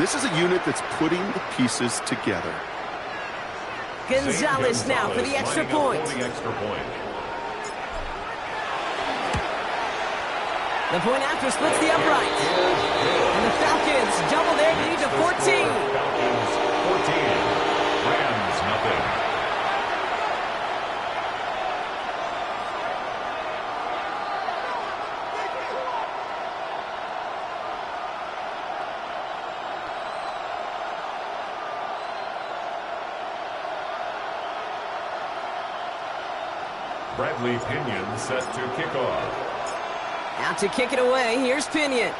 this is a unit that's putting the pieces together. Gonzalez now for the extra point. The point after splits the upright. And the Falcons double their lead to 14. Falcons 14. Rams nothing. Bradley Pinion set to kick off. Out to kick it away, here's Pinion.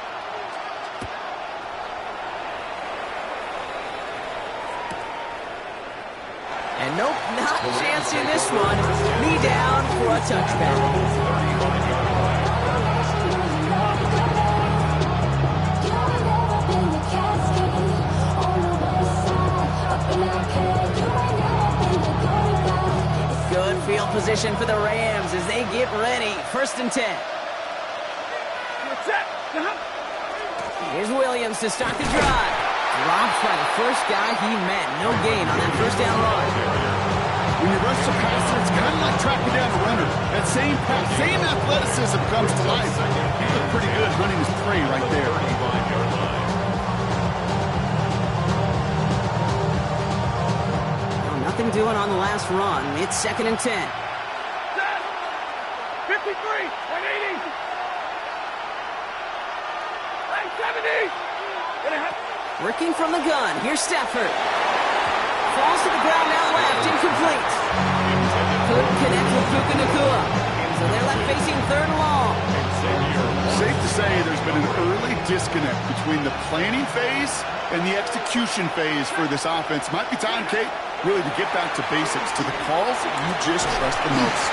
And nope, not chancing this one. Knee down for a touchback. Good field position for the Rams as they get ready. 1st and 10. Here's Williams to start the drive. Dropped by the first guy he met. No gain on that 1st down run. When you rush the passer, it's kind of like tracking down a runner. That same athleticism comes to life. He looked pretty good hunting his prey right there. Oh, nothing doing on the last run. It's 2nd and 10. 53, 180. 70. Working from the gun. Here's Stafford. Falls to the ground out left. Incomplete. Couldn't connect with Puka Nacua. So they're left facing 3rd and long. Safe to say there's been an early disconnect between the planning phase and the execution phase for this offense. Might be time, Kate, really to get back to basics, to the calls that you just trust the most.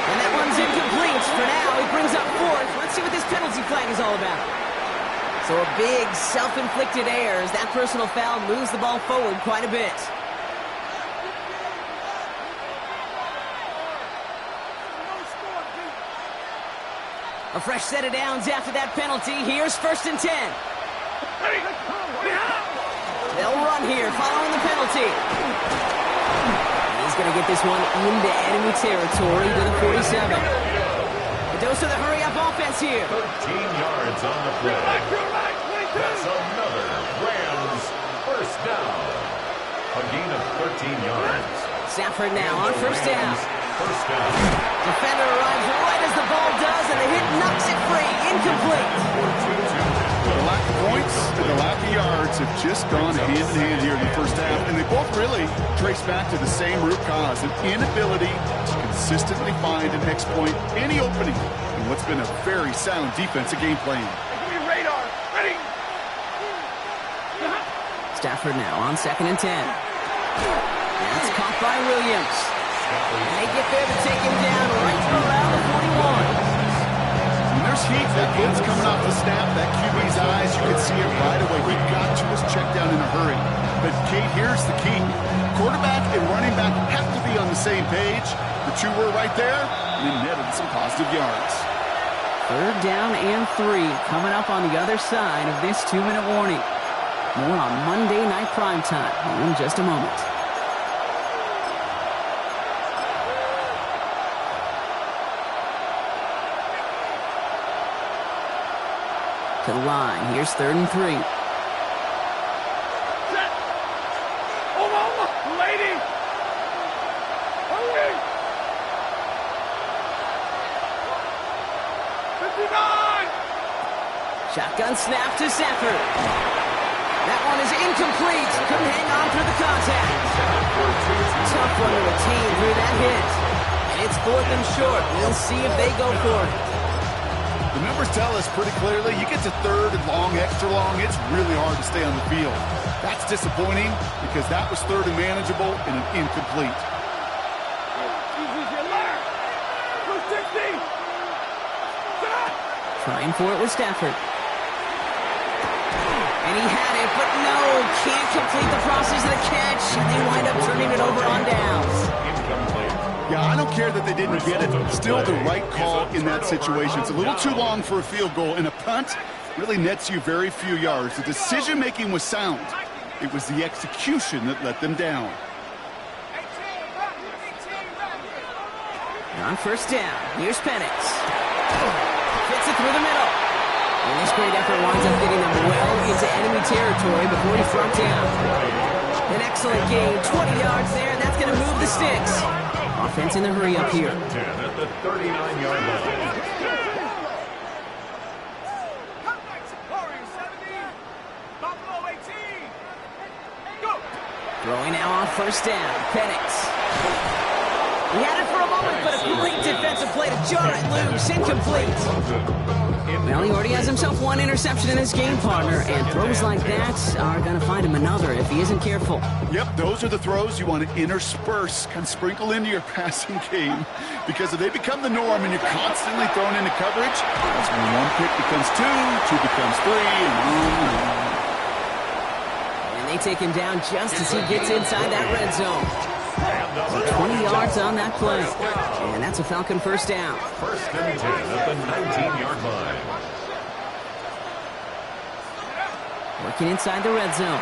And that one's incomplete. For now, he brings up 4th. Let's see what this penalty flag is all about. So a big self-inflicted error as that personal foul moves the ball forward quite a bit. A fresh set of downs after that penalty. Here's 1st and 10. They'll run here following the penalty. He's going to get this one into enemy territory to the 47. A dose of the hurry-up offense here. 13 yards on the play. That's another Rams 1st down. A gain of 13 yards. Stafford now on 1st down. 1st down. Defender arrives right as the ball does, and the hit knocks it free. Incomplete. The lack of points and the lack of yards have just gone hand in hand here in the 1st half, and they both really trace back to the same root cause, an inability to consistently find and exploit any opening in what's been a very sound defensive game plan. Radar. Ready. Stafford now on 2nd and 10. That's caught by Williams. And they get there to take him down right around the 41. When there's heat, that blitz coming off the snap, that QB's eyes, you can see it right away. He got to his check down in a hurry. But, Kate, here's the key. Quarterback and running back have to be on the same page. The two were right there, and it netted some positive yards. 3rd down and 3 coming up on the other side of this 2-minute warning. More on Monday Night Primetime in just a moment. To the line. Here's 3rd and 3. Set. Oh, lady. Hurry. 59. Shotgun snap to Stafford. That one is incomplete. Couldn't hang on through the contact. Tough one to retain through that hit. And it's 4th and short. We'll see if they go for it. The numbers tell us pretty clearly, you get to 3rd and long, extra long, it's really hard to stay on the field. That's disappointing because that was 3rd and manageable and an incomplete. Trying for it with Stafford. And he had it, but no, can't complete the process of the catch. And they wind up turning it over on downs. Yeah, I don't care that they didn't get it. Still the right call in that situation. It's a little too long for a field goal. And a punt, really nets you very few yards. The decision-making was sound. It was the execution that let them down. On first down, here's Penix. Fits it through the middle. And this great effort winds up getting them well into enemy territory before he's brought down. An excellent gain, 20 yards there, and that's going to move the sticks. Offense in the hurry up here. 10 at the 39-yard line. Throwing now on first down, Penix. He had it for a moment, but a great defensive play to jar it loose, incomplete. Well, he already has himself one interception in his game, partner, and throws like that are going to find him another if he isn't careful. Yep, those are the throws you want to intersperse, kind of sprinkle into your passing game, because if they become the norm and you're constantly thrown into coverage, that's when one pick becomes two becomes three, and on. And they take him down just as he gets inside that red zone. So 20 yards on that play. And that's a Falcon first down. First and 10 at the 19-yard line. Working inside the red zone.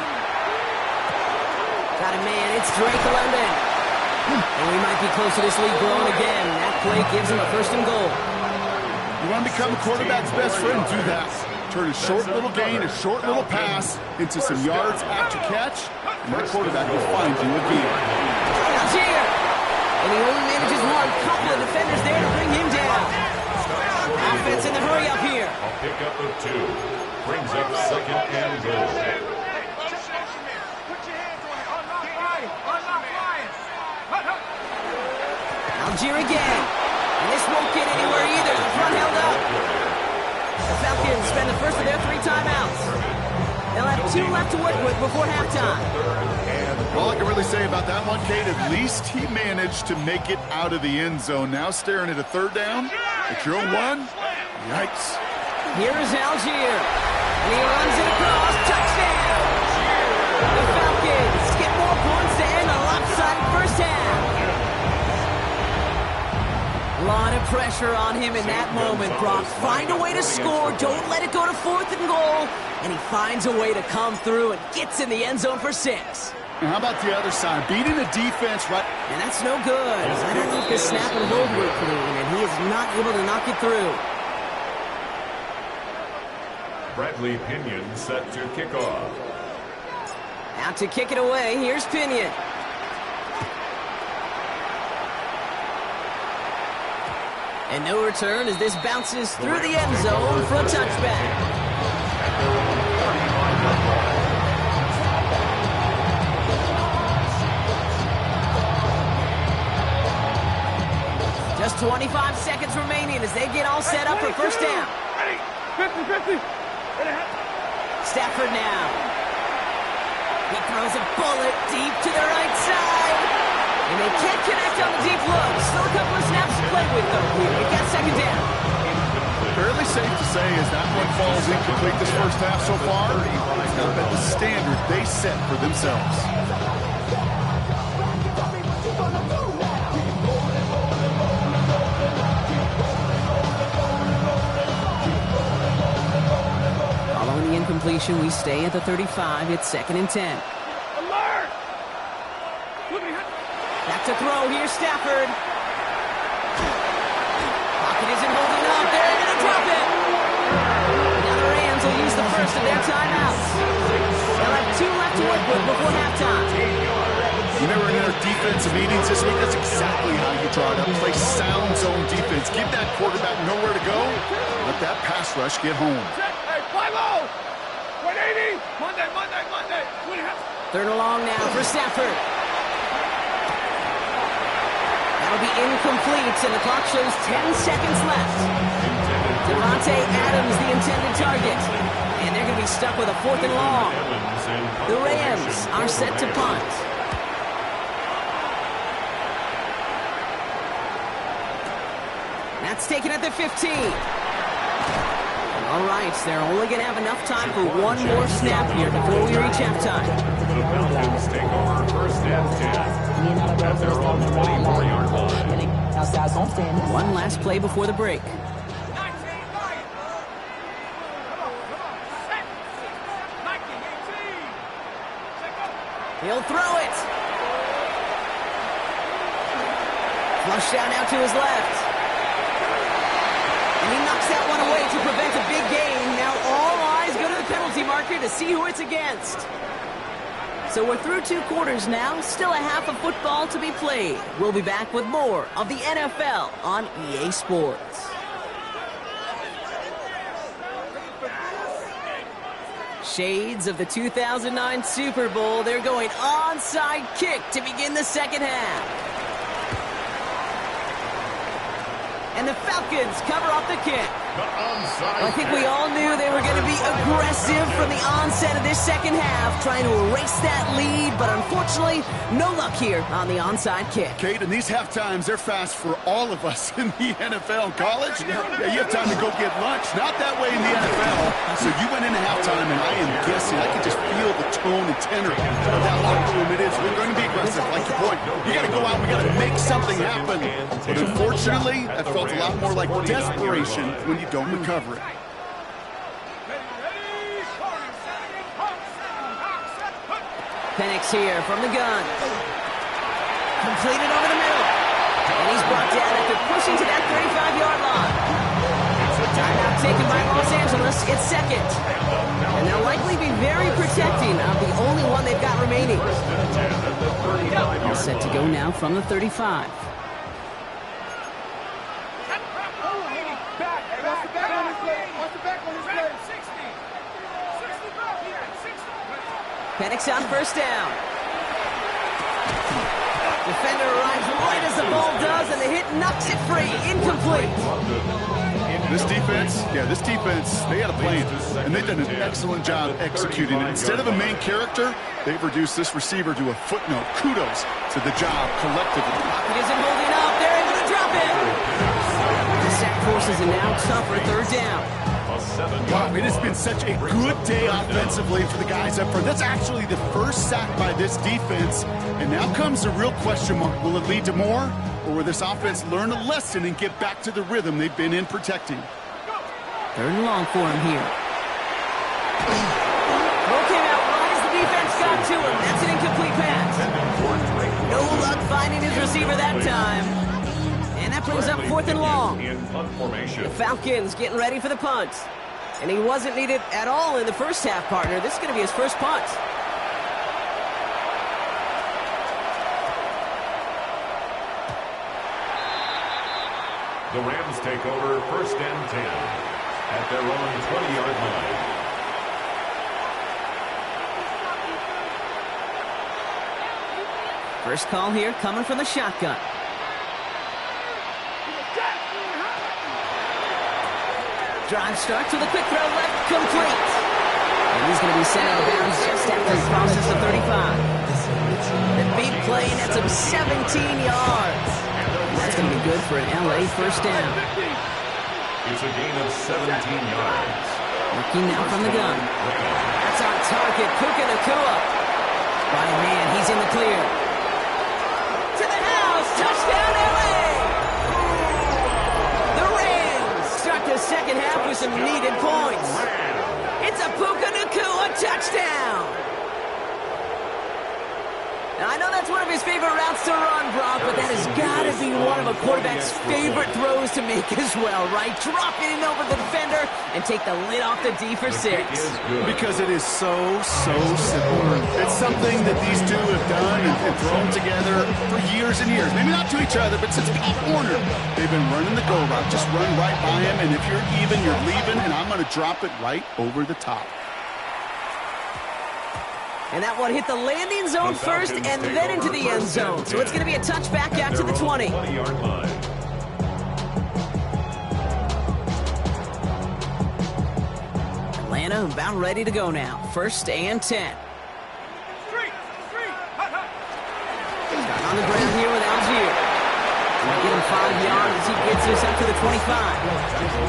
Got a man, it's Drake London. And we might be close to this league growing again. That play gives him a first and goal. You want to become a quarterback's best friend, do that. Turn a short little gain, a short little pass into some yards after catch, and that quarterback will find you again. Here. And he only manages one. Couple of defenders there to bring him down. Offense in the hurry up here. A pickup of 2. Brings up second and goal. Algier again. And this won't get anywhere either. The front held up. The Falcons spend the first of their 3 timeouts. They'll have 2 left to work with before halftime. All I can really say about that one, Kate, at least he managed to make it out of the end zone. Now staring at a third down. At your own 1, yikes. Here is Algier. And he runs it across. Touchdown. The Falcons get more points to end the lopsided first half. A lot of pressure on him in that moment, Brock. Find a way to score. Don't let it go to 4th and goal. And he finds a way to come through and gets in the end zone for 6. And how about the other side? Beating the defense right. And that's no good. I don't think the snap and hold were clean, and he is not able to knock it through. Bradley Pinion set to kick off. Out to kick it away. Here's Pinion. And no return as this bounces through the end zone for a touchback. Just 25 seconds remaining as they get all set up for first down. 50-50. Stafford now. He throws a bullet deep to the right side. And they can't connect on the deep look. Still a couple of snaps to play with, though. It got second down. Fairly safe to say as that one falls incomplete this first half so far. It's not at the standard they set for themselves. Following the incompletion, we stay at the 35. It's 2nd and 10. Alert! Back to throw. Here's Stafford. Pocket isn't holding up. They're going to drop it. Now the Rams will use the first of their timeouts. They'll have 2 left to work with before halftime. You remember in our defensive meetings this week, that's exactly how you draw it up. Play sound zone defense. Give that quarterback nowhere to go. Let that pass rush get home. Hey, 5-0! 180! Monday! 3rd and long now for Stafford. That'll be incomplete, and the clock shows 10 seconds left. Devontae Adams, the intended target. And they're going to be stuck with a 4th and long. The Rams are set to punt. That's taken at the 15. All right, they're only going to have enough time for one more snap here before we reach halftime. The Falcons take over first and 10 at their own 24-yard line. One last play before the break. He'll throw it. Flushed out now to his left. And he knocks that one away to prevent a big gain. Now all eyes go to the penalty marker to see who it's against. So we're through 2 quarters now. Still a half of football to be played. We'll be back with more of the NFL on EA Sports. Shades of the 2009 Super Bowl. They're going onside kick to begin the second half. And the Falcons cover off the kick. I think we all knew they were going to be aggressive from the onset of this second half, trying to erase that lead, but unfortunately, no luck here on the onside kick. Kate, and these half times, they're fast for all of us in the NFL. College, yeah, you have time to go get lunch. Not that way in the NFL. So you went into halftime, and I am guessing, I can just feel the tone and tenor of that locker room. It is, we're going to be aggressive, like your point. You got to go out, we got to make something happen. But unfortunately, that felt a lot more like desperation when you don't recover it. Penix here from the gun. Completed over the middle. And he's brought down after pushing to that 35-yard line. Timeout taken by Los Angeles. It's second. And they'll likely be very protecting of the only one they've got remaining. All set to go now from the 35. Penix on first down. Defender arrives right as the ball does, and the hit knocks it free. Incomplete. This defense, they had a plan, and they've done an excellent job executing it. Instead of a main character, they've reduced this receiver to a footnote. Kudos to the job collectively. It isn't holding up. They're able to drop it. The sack forces a now tougher third down. Wow, it has been such a good day offensively for the guys up front. That's actually the first sack by this defense. And now comes the real question mark. Will it lead to more? Or will this offense learn a lesson and get back to the rhythm they've been in protecting? Third and long for him here. Throw came out right as the defense got to him. That's an incomplete pass. No luck finding his receiver that time. And that brings up 4th and long. The Falcons getting ready for the punt. And he wasn't needed at all in the first half, partner. This is going to be his first punt. The Rams take over 1st and 10 at their own 20-yard line. First call here coming from the shotgun. Drive starts with a quick throw left, complete. And he's going to be sent out of bounds just after he crosses the 35. The big play, and that's him 17 yards. And that's going to be good for an LA first down. It's a gain of 17 yards. Looking now from the gun. That's on target, Puka Nacua. By a man, he's in the clear. To the house, touchdown LA! The second half with some needed points. It's a Puka Nacua touchdown. Now, I know that's one of his favorite routes to run, Brock, but that has got to be one of a quarterback's favorite throws to make as well, right? Drop it in over the defender and take the lid off the D for 6. Because it is so simple. It's something that these two have done and thrown together for years and years. Maybe not to each other, but since Pop Warner, they've been running the go route. Just run right by him, and if you're even, you're leaving, and I'm going to drop it right over the top. And that one hit the landing zone first and then into the end zone. So it's going to be a touchback out to the 20. Atlanta about ready to go now. 1st and 10. On the ground here with Algier. Get him 5 yards as he gets us up to the 25.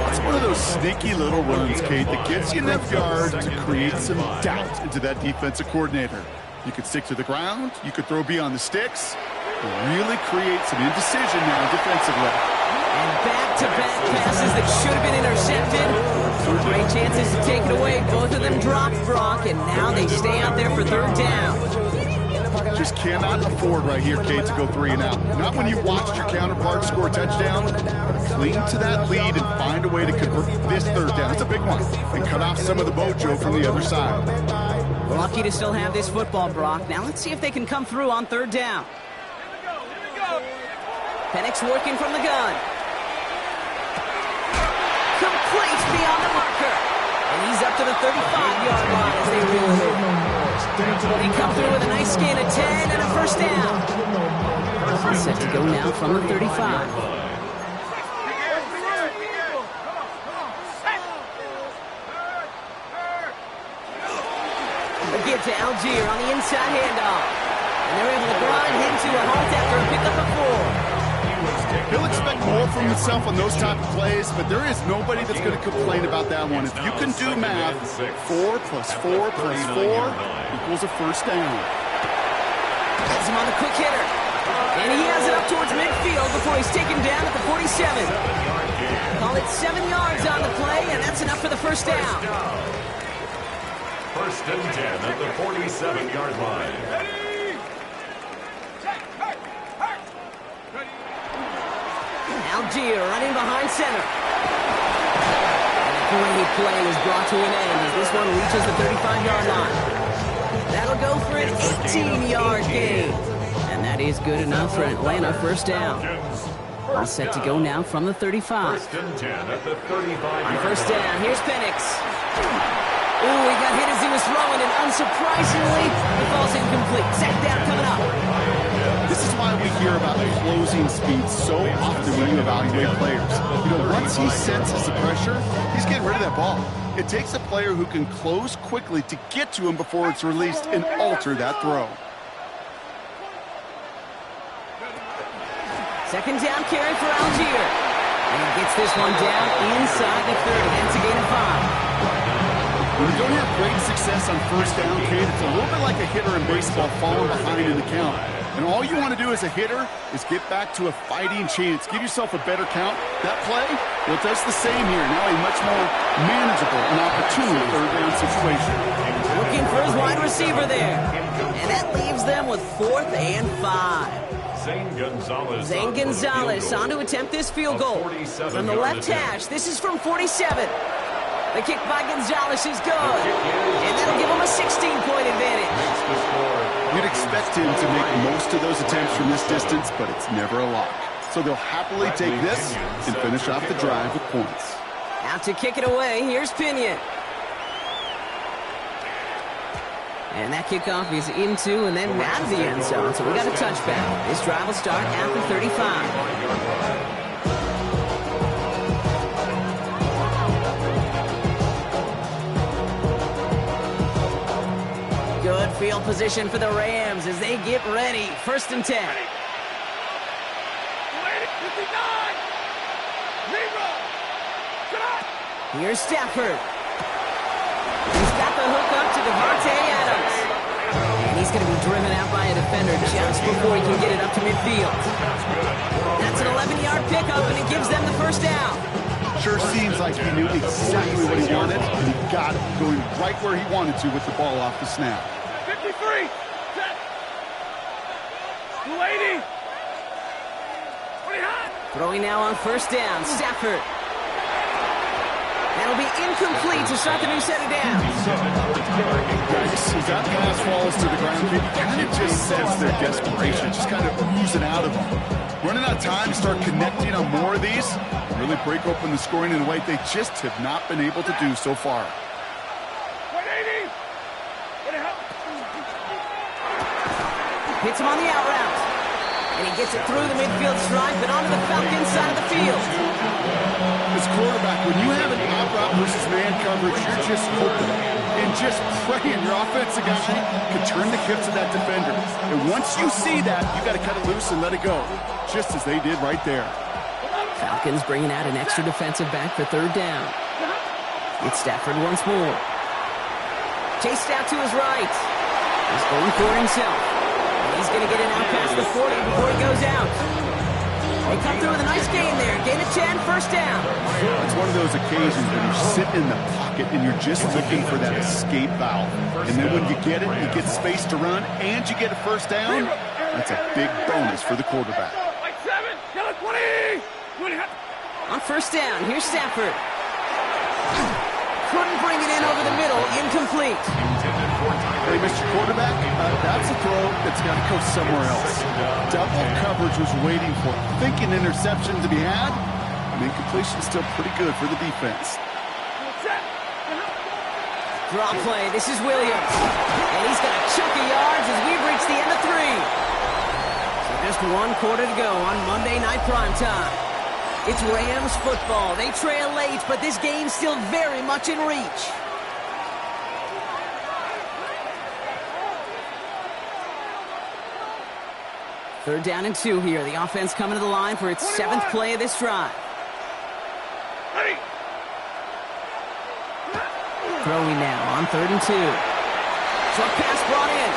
It's one of those sneaky little runs, Kate, that gets you enough yards to create some doubt into that defensive coordinator. You could stick to the ground, you could throw beyond the sticks, really create some indecision now defensively. And back-to-back passes that should have been intercepted. Two great chances to take it away. Both of them dropped, Brock, and now they stay out there for third down. Just cannot afford right here, Kate, to go 3 and out. Not when you've watched your counterpart score a touchdown. Cling to that lead and find a way to convert this third down. It's a big one. And cut off some of the mojo from the other side. We're lucky to still have this football, Brock. Now let's see if they can come through on third down. Penix working from the gun. Complete beyond the marker. And he's up to the 35-yard line as they reel him in. They come through with a nice gain of 10 and a first down. Set to go now from the 35. A give to Algier on the inside handoff. And they're able to grind him to a halt after a pickup of 4. He'll expect more from himself on those type of plays, but there is nobody that's going to complain about that one. If you can do math, 4 plus 4 plus 4 equals a first down. Has him on the quick hitter. And he has it up towards midfield before he's taken down at the 47. Call it 7 yards on the play, and that's enough for the first down. First and 10 at the 47-yard line. Algier running behind center. And a great play was brought to an end as this one reaches the 35-yard line. That'll go for an 18-yard gain. And that is good enough for Atlanta first down. All set to go now from the 35. First and 10 at the 35-yard On first down, here's Penix. Ooh, he got hit as he was throwing, and unsurprisingly, the ball's incomplete. Sack down coming up. This is why we hear about closing speed so often when you evaluate players. You know, once he senses the pressure, he's getting rid of that ball. It takes a player who can close quickly to get to him before it's released and alter that throw. Second down carry for Algier. And he gets this one down inside the 30. That's a gain of 5. When you don't have great success on first down, Kate, it's a little bit like a hitter in baseball falling behind in the count. And all you want to do as a hitter is get back to a fighting chance. Give yourself a better count. That play, well, it does the same here. Now a much more manageable and opportune third down situation. Looking for his wide receiver there. And that leaves them with 4th and 5. Zane Gonzalez on to attempt this field goal. From the left hash, this is from 47. The kick by Gonzalez is good. And that'll give him a 16-point advantage. You'd expect him to make most of those attempts from this distance, but it's never a lock. So they'll happily take this and finish off the drive with points. Out to kick it away, here's Pinion. And that kickoff is into and then out of the end zone. So we got a touchback. This drive will start at the 35. Good field position for the Rams as they get ready. First and 10. Here's Stafford. He's got the hook up to Devontae Adams. And he's going to be driven out by a defender just before he can get it up to midfield. That's an 11-yard pickup, and it gives them the first down. Sure seems like he knew exactly what he wanted, and he got it, going right where he wanted to with the ball off the snap. 53, set, 280, 20 hot. Throwing now on first down, Stafford. That'll be incomplete to start the new set of downs. As that pass falls to the ground, it kind of just says their desperation, just kind of oozing out of them. Running out of time to start connecting on more of these, really break open the scoring in a way they just have not been able to do so far. 180, Hits him on the out route. And he gets it through the midfield stripe and onto the Falcons side of the field. As quarterback, when you have an out route versus man coverage, you're just hoping and just praying your offensive guy can turn the hips of that defender. And once you see that, you got to cut it loose and let it go, just as they did right there. Falcons bringing out an extra defensive back for third down. It's Stafford once more. Chased out to his right. He's going for it himself. And he's going to get it out past the 40 before he goes out. They come through with a nice gain there. Gain of 10, first down. It's one of those occasions when you're sitting in the pocket and you're just looking for that escape valve. And then when you get it, you get space to run, and you get a first down. That's a big bonus for the quarterback. Like 7, kill it, 20. 20. On first down, here's Stafford. Couldn't bring it in over the middle. Incomplete. Hey, Mr. Quarterback, that's a throw that's got to go somewhere else. Double coverage was waiting for it. Thinking interception to be had, and incompletion still pretty good for the defense. Draw play. This is Williams. And he's got a chunk of yards as we've reached the end of 3. So just 1 quarter to go on Monday Night Primetime. It's Rams football. They trail late, but this game's still very much in reach. Third down and 2 here. The offense coming to the line for its 7th play of this drive. Ready. Throwing now on 3rd and 2. Short pass brought in.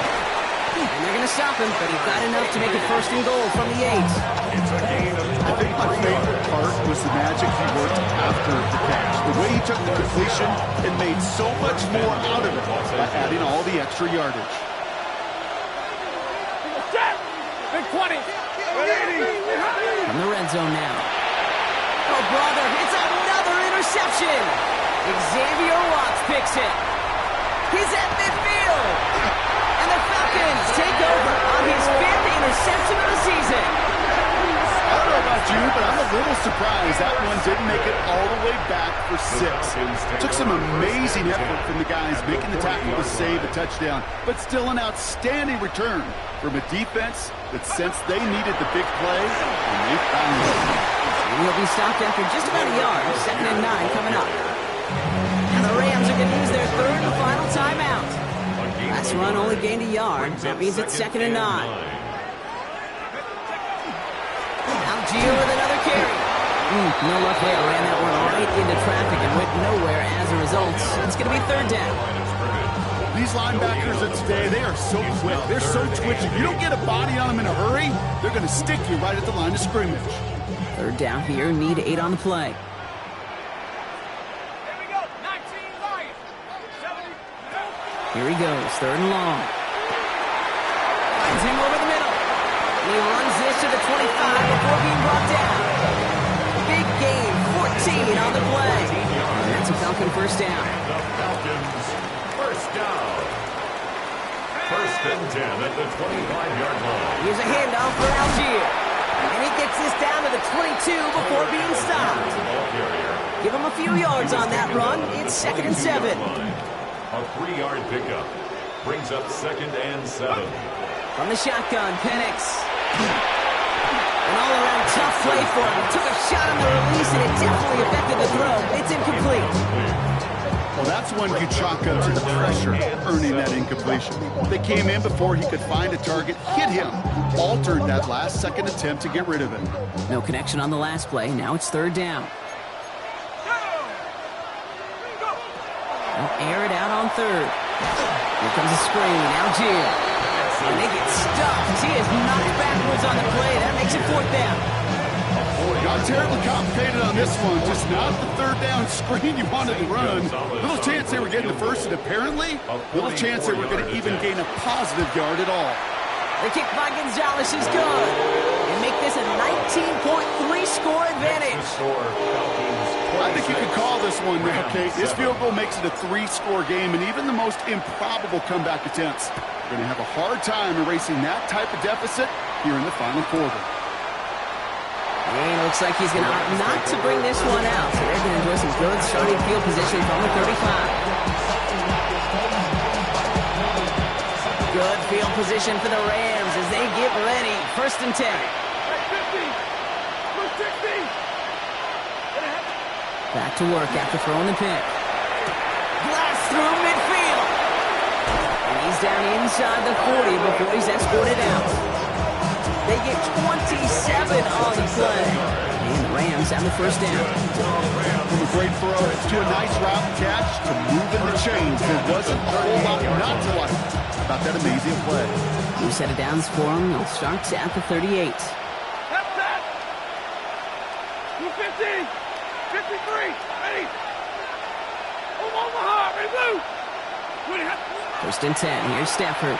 And they're going to stop him, but he got enough to make it 1st and goal from the 8. I think my favorite part was the magic he worked after the catch. The way he took the completion and made so much more out of it by adding all the extra yardage. Big 20. 80. From the red zone now. Oh, brother, it's another interception. Xavier Watts picks it. He's at midfield. And the Falcons take over on his 5th interception of the season. I don't know about you, but I'm a little surprised that one didn't make it all the way back for 6. Took some amazing effort from the guys making the tackle to save a touchdown, but still an outstanding return from a defense that sensed they needed the big play, and they found it. He'll be stopped after just about a yard. 2nd and 9 coming up. And the Rams are going to use their 3rd and final timeout. Last run only gained a yard. That means it's 2nd and 9. Algier with another carry. No luck there. Ran that one right into traffic and went nowhere as a result. It's going to be 3rd down. These linebackers of today, they are so quick. They're so twitchy. You don't get a body on them in a hurry, they're going to stick you right at the line of scrimmage. 3rd down here. Need 8 on the play. Here we go. 19 Lions. 70. Here he goes. 3rd and long. Finds him over the middle. He runs this to the 25 before being brought down. Big game. 14 on the play. And that's a Falcon first down. The Falcons first down. 1st and 10 at the 25-yard line. Here's a handoff for Algier. And he gets this down to the 22 before being stopped. Give him a few yards on that run. It's 2nd and 7. A 3-yard pickup brings up 2nd and 7. From the shotgun, Penix. An all-around tough play for him. Took a shot on the release, and it definitely affected the throw. It's incomplete. Well, that's one you chalk up to the pressure earning that incompletion. They came in before he could find a target, hit him, altered that last-second attempt to get rid of it. No connection on the last play. Now it's 3rd down. They'll air it out on 3rd. Here comes a screen. Algier. And they get stuffed. He is knocked backwards on the play. That makes it 4th down. Not terribly complicated on this one. Just not the 3rd down screen you wanted to run. Little chance they were getting the first, and apparently, little chance they were going to even gain a positive yard at all. The kick by Gonzalez is good. And make this a 19.3 score advantage. I think you could call this one, okay? This field goal makes it a 3-score game, and even the most improbable comeback attempts are going to have a hard time erasing that type of deficit here in the final quarter. And it looks like he's going to opt not to bring this one out. So they're going to enjoy some good starting field position from the 35. Good field position for the Rams as they get ready. 1st and 10. 50. 60. Back to work after throwing the pick. Blast through midfield. And he's down inside the 40 before he's escorted out. They get 27 on the play. And the Rams have the 1st down. From a great throw to a nice route catch to moving the chains. There wasn't a whole lot not to like about that amazing play. New set of downs for him. They'll start at the 38. 53. Ready. Omaha. Ready, blue. First and 10. Here's Stafford.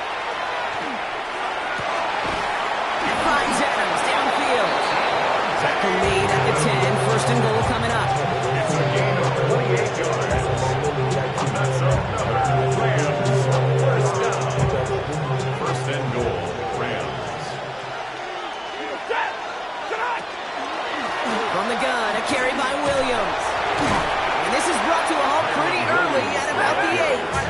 Finds Adams downfield. Back the lead at the 10. First and goal coming up. It's a gain of 28 yards. That's another Rams first down. First and goal, Rams. From the gun, a carry by Williams. And this is brought to a halt pretty early at about the 8.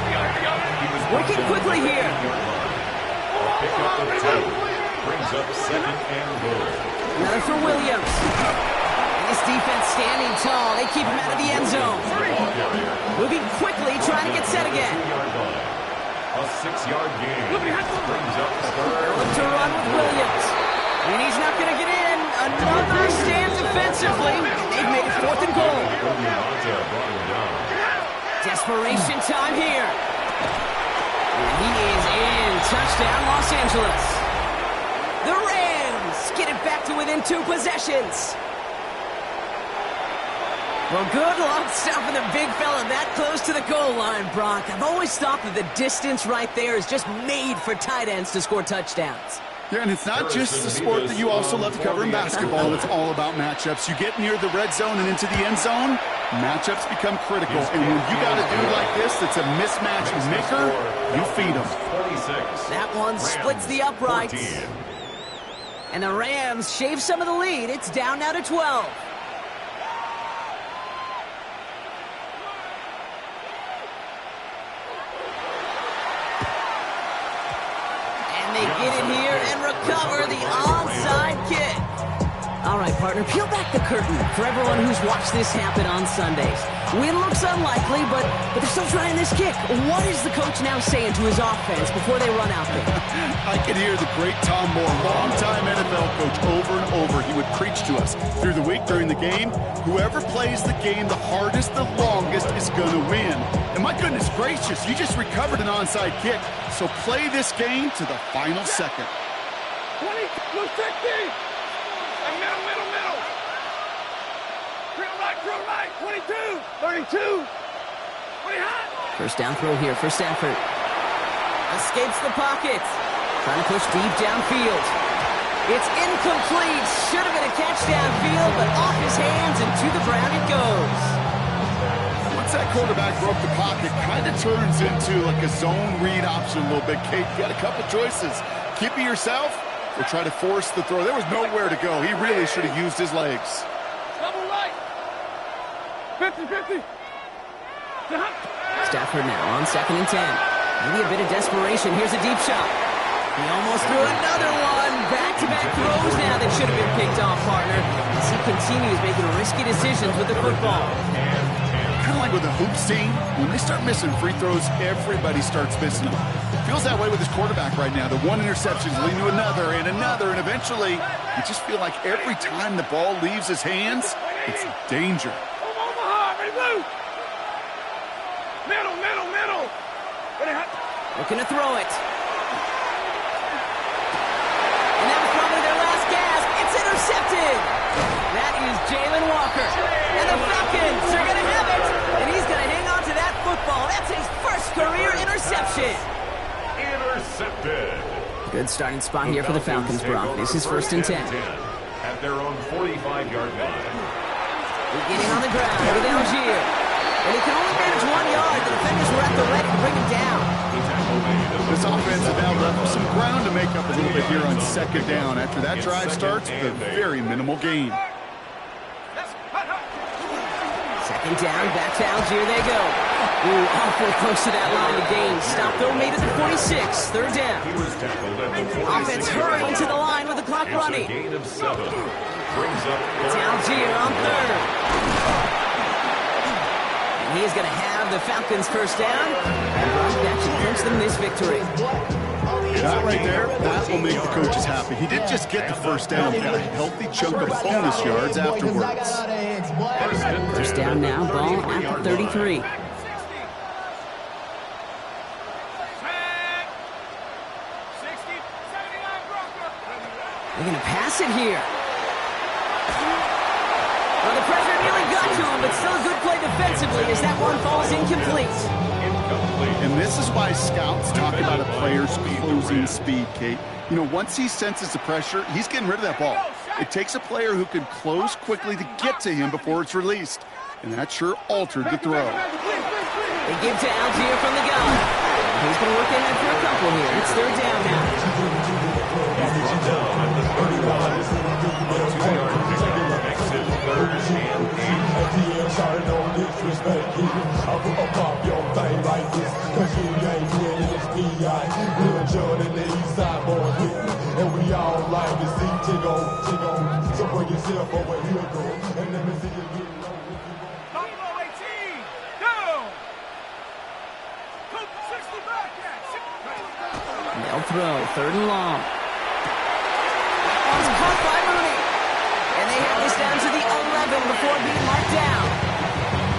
Working quickly here. A pickup of 2. Brings up second and goal. Another for Williams. And this defense standing tall. They keep him out of the end zone. Moving quickly, trying to get set again. A 6-yard gain. Brings up third. Look to run with Williams. And he's not going to get in. Another stand defensively. They've made it 4th and goal. Desperation time here. And he is in. Touchdown, Los Angeles. The Rams get it back to within 2 possessions. Well, good luck stopping the big fella that close to the goal line, Brock. I've always thought that the distance right there is just made for tight ends to score touchdowns. Yeah, and it's not just the sport that you also love to cover in basketball. It's all about matchups. You get near the red zone and into the end zone, matchups become critical. And when you got a dude like this that's a mismatch maker, you feed him. That one splits the uprights. And the Rams shave some of the lead. It's down now to 12. And they get it here and recover the onside kick. All right, partner, peel back the curtain for everyone who's watched this happen on Sundays. Win looks unlikely, but they're still trying this kick. What is the coach now saying to his offense before they run out there? I could hear the great Tom Moore, longtime NFL coach, over and over. He would preach to us through the week during the game. Whoever plays the game the hardest, the longest, is going to win. And my goodness gracious, you just recovered an onside kick. So play this game to the final second. 20, blue 60. Middle. Drill right, 22, 32, 20 hot. First down throw here for Stafford. Escapes the pocket. Trying to push deep downfield. It's incomplete. Should have been a catch downfield, but off his hands and to the ground it goes. Once that quarterback broke the pocket, kind of turns into like a zone read option a little bit. Kate, you got a couple choices. Keep it yourself or try to force the throw. There was nowhere to go. He really should have used his legs. Double right. 50. Stafford now on 2nd and 10. Maybe a bit of desperation. Here's a deep shot. He almost threw another one. Back-to-back throws now that should have been picked off, partner, as he continues making risky decisions with the football. Kind of like with the hoops team, when they start missing free throws, everybody starts missing them. Feels that way with his quarterback right now. The one interception is leading to another, and eventually you just feel like every time the ball leaves his hands, it's danger. Omaha, ready, blue. Middle. Ready, hot. Looking to throw it. And that was probably their last gasp. It's intercepted. That is Jalen Walker. And the Falcons are going to have it. And he's going to hang on to that football. That's his first career interception. Intercepted. Good starting spot here for the Falcons, Brock. This is 1st and 10. At their own 45-yard line. Beginning on the ground with Algier. And he can only manage 1 yard. The defenders were at the ready to bring him down. This offense has now left some ground to make up a little bit here on 2nd down. After that drive starts with a very minimal gain. 2nd down, back to Algier they go. Ooh, awful close to that line of gain. Stop though made it to 46, 3rd down. Offense hurrying to the line with the clock running. Gain of 7. Brings up It's Algier on 3rd. And he is going to have the Falcons first down. And that should clinch them this victory. That right there, that will make the coaches happy. He didn't just get the first down, he got a healthy chunk of bonus yards afterwards. First down now, ball at the 33. They're going to pass it here. Well, the pressure nearly got to him, but still a good play defensively as that one falls incomplete. And this is why scouts talk about a player's closing speed, Kate. You know, once he senses the pressure, he's getting rid of that ball. It takes a player who can close quickly to get to him before it's released. And that sure altered the throw. They give to Algier from the gun. He's going to work ahead for a couple here. It's third down now. Brought down at the 31. 2-yard pickup makes it third and 8. And we all like to see Tiggo. So bring yourself over here, go. And let me see you get low. Buffalo 18, down. Coach 60 back. They'll throw, third and long. That one's caught by Mooney. And they have this down to the 11 before being marked down.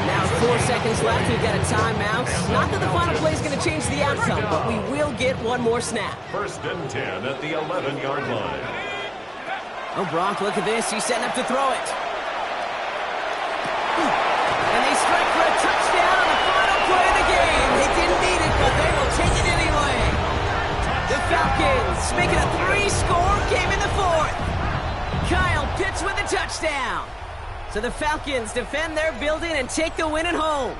Now 4 seconds left. We've got a timeout. Not that the final play is going to change the outcome, but we will get one more snap. first and 10 at the 11-yard line. Oh, Bronk, look at this. He's setting up to throw it. And they strike for a touchdown on the final play of the game. They didn't need it, but they will take it anyway. The Falcons make it a 3-score game in the fourth. Kyle Pitts with a touchdown. So the Falcons defend their building and take the win at home.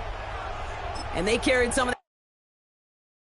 And they carried some of